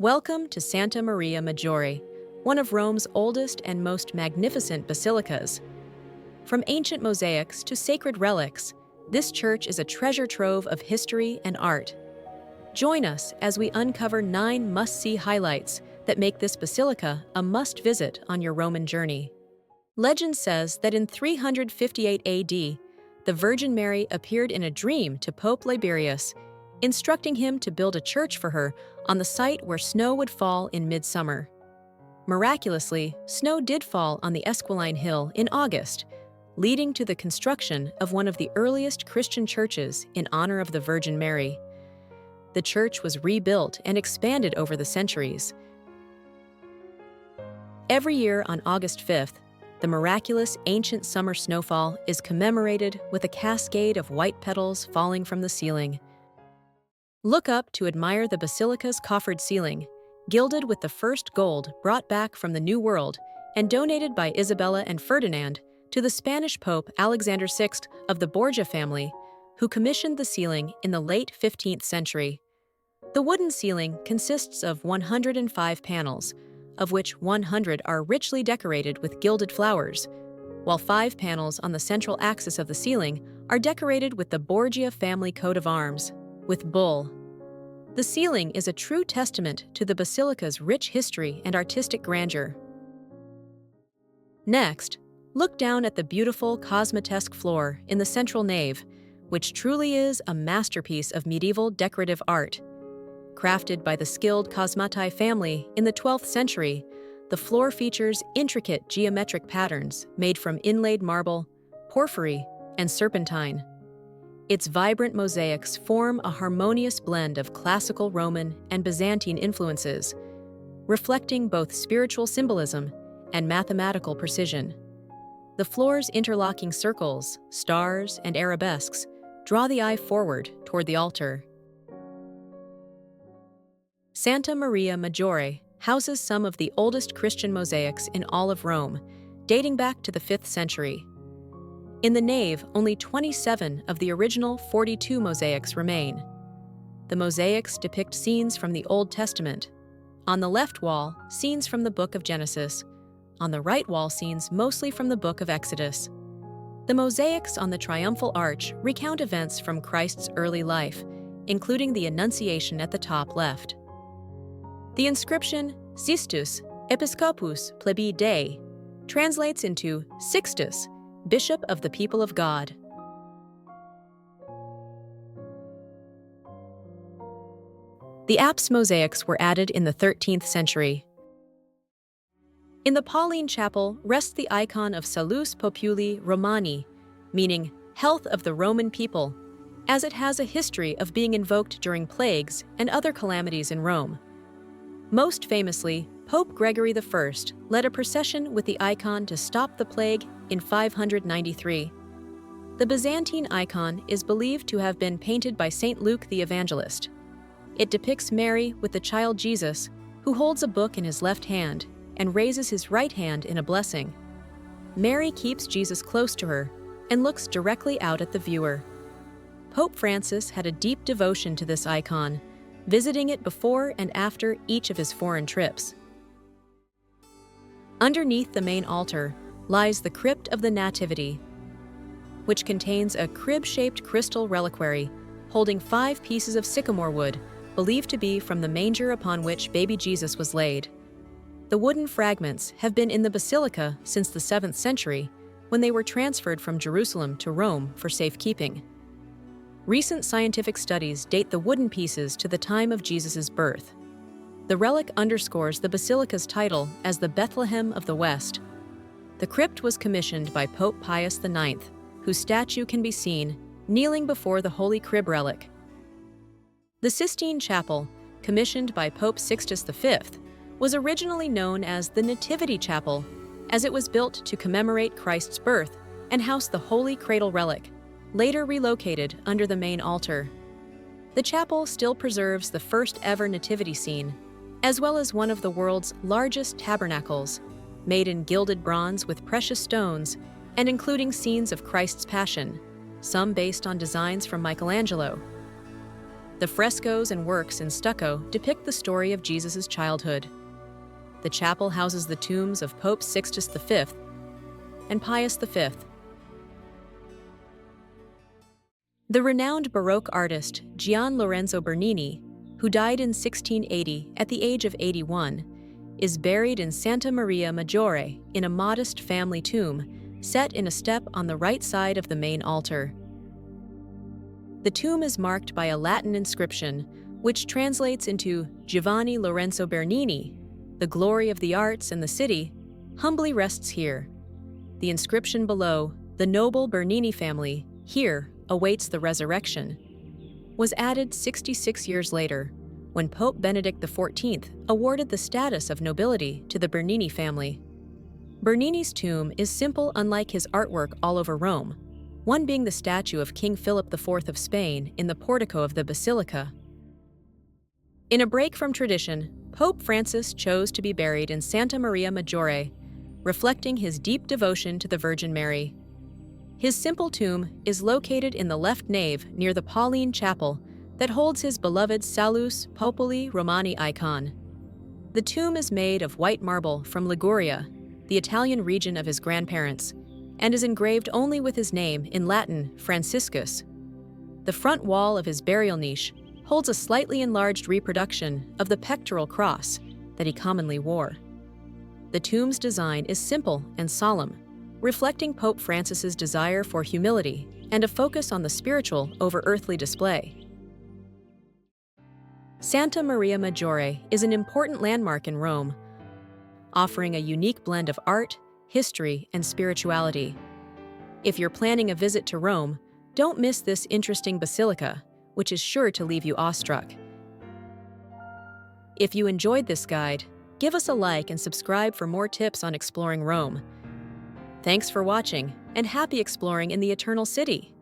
Welcome to Santa Maria Maggiore, one of Rome's oldest and most magnificent basilicas. From ancient mosaics to sacred relics, this church is a treasure trove of history and art. Join us as we uncover 9 must-see highlights that make this basilica a must-visit on your Roman journey. Legend says that in 358 AD, the Virgin Mary appeared in a dream to Pope Liberius, instructing him to build a church for her on the site where snow would fall in midsummer. Miraculously, snow did fall on the Esquiline Hill in August, leading to the construction of one of the earliest Christian churches in honor of the Virgin Mary. The church was rebuilt and expanded over the centuries. Every year on August 5th, the miraculous ancient summer snowfall is commemorated with a cascade of white petals falling from the ceiling. Look up to admire the basilica's coffered ceiling, gilded with the first gold brought back from the New World and donated by Isabella and Ferdinand to the Spanish Pope Alexander VI of the Borgia family, who commissioned the ceiling in the late 15th century. The wooden ceiling consists of 105 panels, of which 100 are richly decorated with gilded flowers, while 5 panels on the central axis of the ceiling are decorated with the Borgia family coat of arms, with bull. The ceiling is a true testament to the basilica's rich history and artistic grandeur. Next, look down at the beautiful Cosmatesque floor in the central nave, which truly is a masterpiece of medieval decorative art. Crafted by the skilled Cosmatesque family in the 12th century, the floor features intricate geometric patterns made from inlaid marble, porphyry, and serpentine. Its vibrant mosaics form a harmonious blend of classical Roman and Byzantine influences, reflecting both spiritual symbolism and mathematical precision. The floor's interlocking circles, stars, and arabesques draw the eye forward toward the altar. Santa Maria Maggiore houses some of the oldest Christian mosaics in all of Rome, dating back to the 5th century. In the nave, only 27 of the original 42 mosaics remain. The mosaics depict scenes from the Old Testament. On the left wall, scenes from the Book of Genesis. On the right wall, scenes mostly from the Book of Exodus. The mosaics on the triumphal arch recount events from Christ's early life, including the Annunciation at the top left. The inscription Sistus Episcopus Plebi Dei translates into Sixtus, Bishop of the People of God. The apse mosaics were added in the 13th century. In the Pauline chapel rests the icon of Salus Populi Romani, meaning health of the Roman people, as it has a history of being invoked during plagues and other calamities in Rome. Most famously, Pope Gregory I led a procession with the icon to stop the plague in 593. The Byzantine icon is believed to have been painted by Saint Luke the Evangelist. It depicts Mary with the child Jesus, who holds a book in his left hand and raises his right hand in a blessing. Mary keeps Jesus close to her and looks directly out at the viewer. Pope Francis had a deep devotion to this icon, visiting it before and after each of his foreign trips. Underneath the main altar lies the Crypt of the Nativity, which contains a crib-shaped crystal reliquary holding 5 pieces of sycamore wood, believed to be from the manger upon which baby Jesus was laid. The wooden fragments have been in the basilica since the 7th century, when they were transferred from Jerusalem to Rome for safekeeping. Recent scientific studies date the wooden pieces to the time of Jesus' birth. The relic underscores the basilica's title as the Bethlehem of the West. The crypt was commissioned by Pope Pius IX, whose statue can be seen kneeling before the Holy Crib relic. The Sistine Chapel, commissioned by Pope Sixtus V, was originally known as the Nativity Chapel, as it was built to commemorate Christ's birth and house the Holy Cradle relic, later relocated under the main altar. The chapel still preserves the first ever nativity scene, as well as one of the world's largest tabernacles, made in gilded bronze with precious stones and including scenes of Christ's Passion, some based on designs from Michelangelo. The frescoes and works in stucco depict the story of Jesus' childhood. The chapel houses the tombs of Pope Sixtus V and Pius V. The renowned Baroque artist Gian Lorenzo Bernini, who died in 1680 at the age of 81, is buried in Santa Maria Maggiore in a modest family tomb set in a step on the right side of the main altar. The tomb is marked by a Latin inscription, which translates into Giovanni Lorenzo Bernini, the glory of the arts and the city, humbly rests here. The inscription below, the noble Bernini family, here awaits the resurrection, was added 66 years later, when Pope Benedict XIV awarded the status of nobility to the Bernini family. Bernini's tomb is simple, unlike his artwork all over Rome, one being the statue of King Philip IV of Spain in the portico of the basilica. In a break from tradition, Pope Francis chose to be buried in Santa Maria Maggiore, reflecting his deep devotion to the Virgin Mary. His simple tomb is located in the left nave near the Pauline chapel that holds his beloved Salus Populi Romani icon. The tomb is made of white marble from Liguria, the Italian region of his grandparents, and is engraved only with his name in Latin, Franciscus. The front wall of his burial niche holds a slightly enlarged reproduction of the pectoral cross that he commonly wore. The tomb's design is simple and solemn, reflecting Pope Francis's desire for humility and a focus on the spiritual over earthly display. Santa Maria Maggiore is an important landmark in Rome, offering a unique blend of art, history, and spirituality. If you're planning a visit to Rome, don't miss this interesting basilica, which is sure to leave you awestruck. If you enjoyed this guide, give us a like and subscribe for more tips on exploring Rome. Thanks for watching, and happy exploring in the Eternal City!